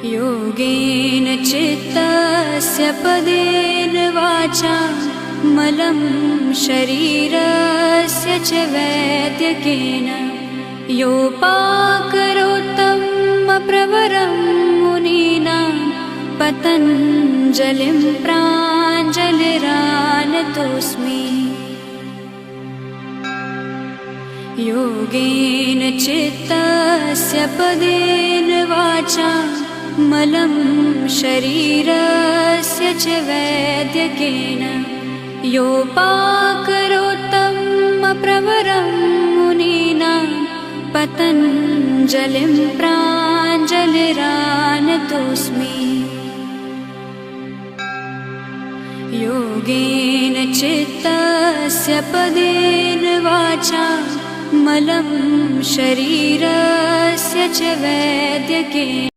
योगेन चित्तस्य पदेन वाचा मलं शरीरस्य च वैद्यकेन योपाकरोत्तं प्रवरं मुनीनां पतञ्जलिं प्राञ्जलिरानतोऽस्मि। योगेन चित्तस्य पदेन वाचा मलं शरीरस्य च वैद्यकेन योपाकरोत्तं प्रवरं मुनीनां पतञ्जलिं प्राञ्जलिरानतोऽस्मि। योगेन चित्तस्य पदेन वाचा मलं शरीरस्य च वैद्यकेन